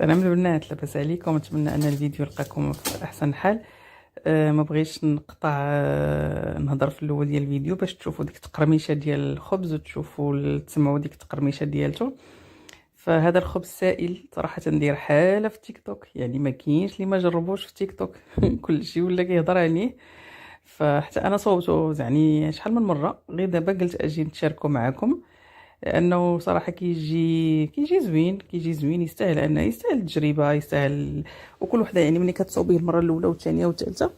سلام البنات، لاباس عليكم؟ نتمنى ان الفيديو يلقاكم في احسن حال. ما بغيتش نقطع نهضر في الاول ديال الفيديو باش تشوفوا ديك التقرميشه ديال الخبز وتشوفوا تسمعوا ديك التقرميشه ديالته. فهذا الخبز سائل صراحه ندير حاله في تيك توك، يعني ما كاينش اللي ما جربوش في تيك توك كلشي ولا كيهضر عليه. فحتى انا صوبته يعني شحال من مره، غير دابا قلت اجي نتشاركو معكم لانه صراحه كيجي زوين، يستاهل انه يستاهل التجربه، يستاهل. وكل وحده يعني ملي كتصوبيه المره الاولى والثانيه والثالثه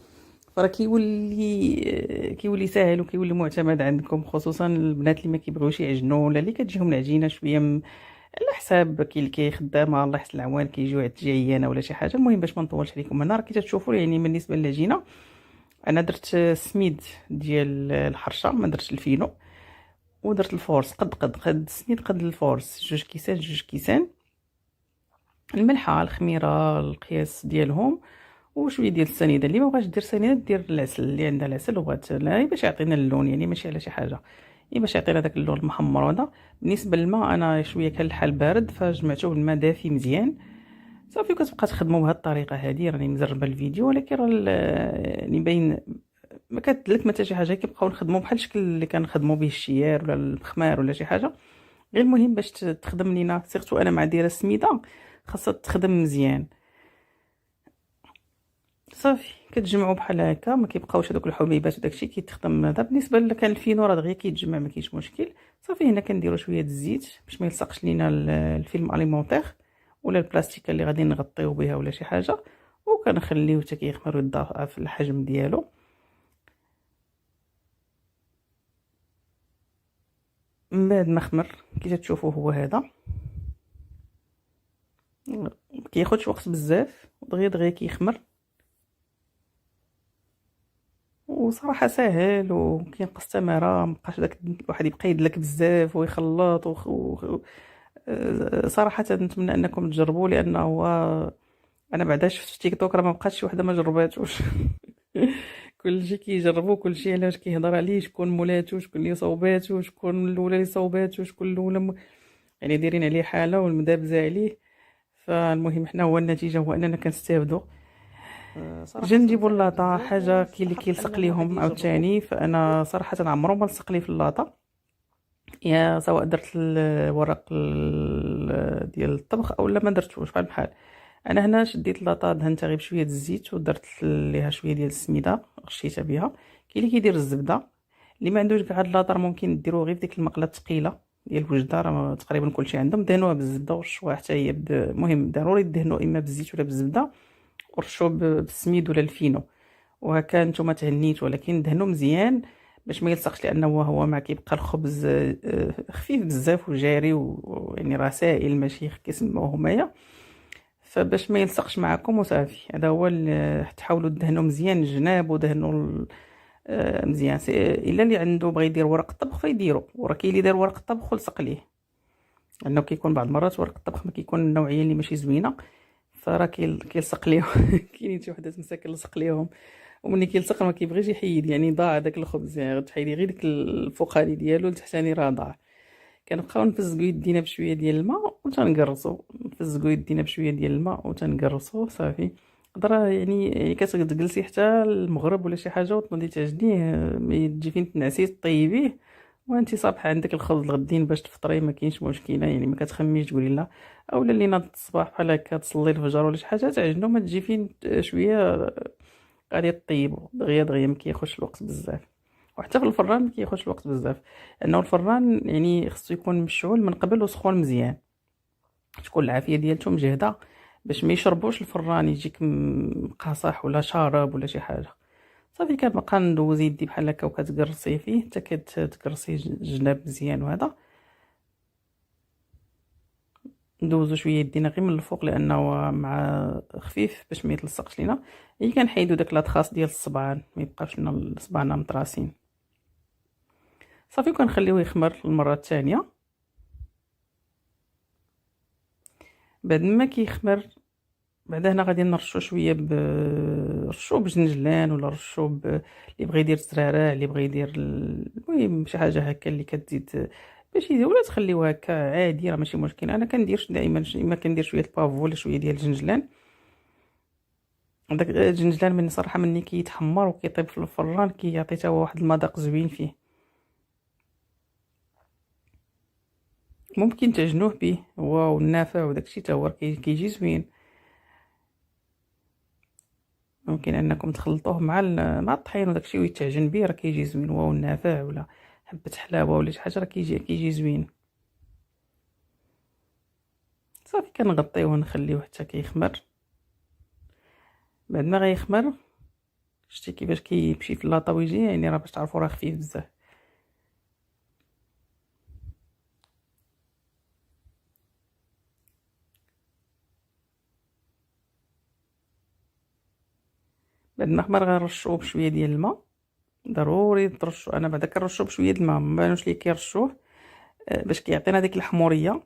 فراه كيولي ساهل وكيولي معتمد عندكم، خصوصا البنات اللي ما كيبغيوش يعجنوا ولا اللي كتجيهم العجينه شويه على حساب كاين اللي كيخدامها الله يحسن العوان كيجيو تجي عيانه ولا شي حاجه. المهم باش ما نطولش عليكم هنا، راه كي تشوفوا يعني بالنسبه للعجينه انا درت سميد ديال الحرشه، ما درتش الفينو، ودرت الفورس قد السميد قد الفورس، جوج كيسان الملحه الخميره القياس ديالهم، وشويه ديال السنيده. اللي ما بغاش دير سنيده دير العسل، اللي عندها العسل وبغات لا باش يعطينا اللون، يعني ماشي على شي حاجه، باش يعطينا داك اللون المحمر. هذا بالنسبه للماء انا شويه كان الحال بارد فجمعته بالماء دافي مزيان صافي. كتبقى تخدموا بهذه الطريقه هذه، راني مجربه الفيديو ولكن راه يعني باين ما كتدلك حتى شي حاجه. كيبقاو نخدموا بحال الشكل اللي كنخدموا به الشيار ولا المخمار ولا شي حاجه، غير المهم باش تخدم لينا سيرتو انا مع دايره السميده خاصها تخدم مزيان صافي. كتجمعوا بحال هكا ما كيبقاوش هذوك الحبيبات وداكشي كيتخدم. هذا بالنسبه كان الفينو راه دغيا كيتجمع ما كاينش مشكل صافي. هنا كنديروا شويه الزيت باش ما يلصقش لينا الفيلم اليمونتير ولا البلاستيك اللي غادي نغطيو بها ولا شي حاجه، وكنخليوه حتى كيخمر ويضاعف الحجم ديالو. من بعد ما خمر كي تشوفوا هو هذا كياخدش وقت بزاف، دغيا كيخمر وصراحه ساهل وكينقص تماره. مابقاش داك الواحد يبقى يدلك بزاف ويخلط صراحه نتمنى انكم تجربوا، لانه هو انا بعدا شفت في تيك توك راه ما بقاتش شي وحده ما جرباتوش كلشي كيجربوا، كلشي علاش كيهضر عليه، شكون مولاتو، شكون اللي صوباتو، شكون الاولى اللي صوباتو، شكون الاولى يعني دايرين عليه حاله والمدابزه عليه. فالمهم حنا هو النتيجه هو اننا كنستافدوا. جا نجيبوا اللاطه حاجه اللي كيلصق ليهم عاوتاني، فانا صراحه عمرو ما لصق لي في اللاطه، يا سواء درت الورق ديال الطبخ او لا ما درتوش بحال. انا هنا شديت اللاطه دهنتها غير بشويه الزيت ودرت ليها شويه ديال السميده غشيتها بها. كاين اللي كيدير الزبده، اللي ما عندوش كاع هاد اللاطه ممكن ديروه غير ديك المقله الثقيله ديال الوجده، راه تقريبا كلشي عندهم، دهنوها بالزبده ورشوها حتى هي المهم ضروري دهنوا اما بالزيت ولا بالزبده ورشوه بالسميد ولا الفينو، وهكا نتوما تهنيت. ولكن دهنوا مزيان باش ما يلصقش، لانه هو ما كيبقى الخبز خفيف بزاف وجاري ويعني راه سائل ماشي كيسموه همايا، فباش ما يلصقش معكم وصافي. هذا هو تحاولوا تدهنوا مزيان الجناب ودهنوا مزيان. الا اللي عنده بغى يدير ورق الطبخ فيديرو، وراه كاين اللي دار ورق الطبخ ولصق ليه، لانه كيكون بعض المرات ورق الطبخ ما كيكون النوعيه اللي ماشي زوينه فراه كيلصق ليهم كاينين شي وحدات مساكن لصق ليهم، وملي كيلصق ما كيبغيش يحيد، يعني ضاع داك الخبز، يعني تحيدي غير ديك الفوقاني ديالو التحتاني راه ضاع. كنبقاو نفزقو يدينا بشويه ديال الماء وتنقرصو، نفزقو يدينا بشويه ديال الماء وتنقرصو صافي. قدره يعني كتجلسي حتى المغرب ولا شي حاجه وتنوضي تعجنيه، ملي تجي فين تنعسي طيبيه وانت صابحه عندك الخبز الغدين باش تفطري ما كاينش مشكله، يعني ما كتخميش تقولي لا. اولا اللي ناض الصباح بحال هكا تصلي الفجر ولا شي حاجه تعجنو ما تجي فين شويه غادي طيبو دغيا ما كياخذش الوقت بزاف. وحتى في الفران ما كياخذش الوقت بزاف، لانه الفران يعني خصو يكون مشعول من قبل وسخون مزيان، تكون العافيه ديالته مجهده باش ما يشربوش الفران يجيك قاصح ولا شارب ولا شي حاجه. صافي كنبقى ندوز يدي بحال هكا وكتقرصي فيه حتى كتقرصي الجناب مزيان. وهذا ندوزو شويه يدينا غير من الفوق لانه مع خفيف باش ما يتلصقش لينا. هي كنحيدو داك لاطخاص ديال الصبعان ما يبقاش لنا الصبعنا مطراسين صافي، وكنخليوه يخمر المره الثانيه. بعد ما كيخمر بعد هنا غادي نرشو شويه رشو بجنجلان ولا رشو اللي بغى يدير الزرارع اللي بغى يدير المهم شي حاجه هكا اللي كتزيد باش يزيد، ولا تخليوه هكا عادي راه ماشي مشكل. انا كندير دائما اما كندير شويه البافو ولا شويه ديال الجنجلان. داك الجنجلان من صراحه مني كيتحمر وكيطيب في الفران كيعطي حتى هو واحد المذاق زوين فيه. ممكن تعجنوه به هو والنافع وداكشي حتى هو كيجي زوين. ممكن انكم تخلطوه مع الطحين وداكشي ويتعجن به، راه كيجي زوين هو والنافع ولا حبه حلاوه ولا شي حاجه، راه كيجي زوين. صافي كنغطيوه ونخليوه حتى كيخمر. بعد ما غيخمر شتي كيفاش كيمشي في لاطا ويجي، يعني راه باش تعرفوا راه خفيف بزاف. بعد ما خمر غنرشوه بشويه ديال الماء، ضروري ترشو. انا بعدا كنرشو بشويه الماء، ما بانوش لي كيرشوه باش كيعطينا ديك الحموريه،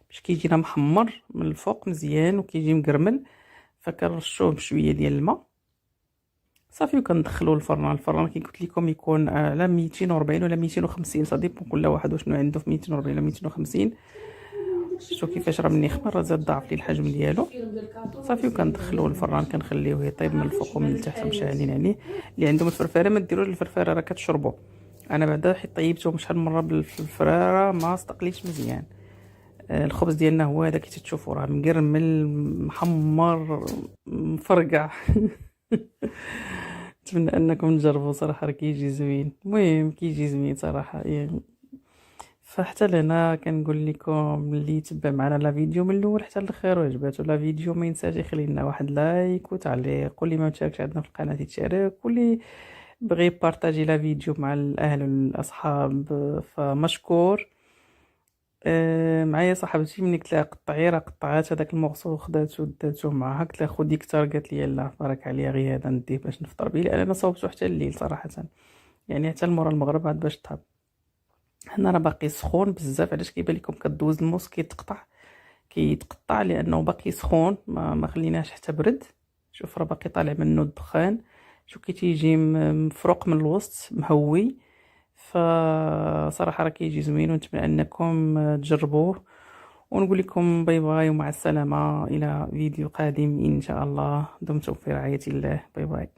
باش كيجينا محمر من الفوق مزيان وكيجي مقرمل. فكنرشوه بشويه ديال الماء صافي، وكندخلوه للفران. الفران كي قلت لكم يكون على 240 ولا 250، صديق كل واحد وشنو عنده، في 240 ولا 250. شفتوا كيفاش راه مني خمر زاد ضاعف لي الحجم ديالو. صافي وكندخلوه للفران، كنخليوه يطيب من الفوق ومن التحت مشعلين عليه. اللي عندهم الفرفاره ما ديروش الفرفاره، راه كتشربوا. انا بعدا حيت طيبته شحال من مره بالفراره ما استقليتش مزيان. الخبز ديالنا هو هذا كي تشوفوا راه مقرمل محمر مفرقع. نتمنى انكم تجربوا صراحه، راه كيجي زوين. المهم كيجي زوين صراحه يعني. فحتى لهنا كنقول لكم اللي يتبع معنا لا فيديو من الاول حتى الاخر وعجباتو لا فيديو ما ينساش يخلي لنا واحد لايك وتعليق، واللي ما مشاركش عندنا في القناه يتشارك، واللي بغي يبارطاجي لا فيديو مع الاهل والاصحاب فمشكور. معايا صاحبتي ملي قلت لها قطعي، راه قطعات هذاك المغصو وخداتو وداتو معاها. قلت لها خدي كتر، قالت لي لا بارك عليا غير هذا نديه باش نفطر به، لان انا صوبته حتى الليل صراحه، يعني حتى المورا المغرب عاد باش طاب. هنا راه باقي سخون بزاف، علاش كيبان لكم كدوز الموس كيتقطع لانه باقي سخون، ما خليناهش حتى برد. شوف راه باقي طالع منه الدخان، شوف كي تيجي مفروق من الوسط مهوي. فصراحه راه كيجي زوين، ونتمنى انكم تجربوه. ونقول لكم باي باي ومع السلامه الى فيديو قادم ان شاء الله. دمتم في رعايه الله. باي باي.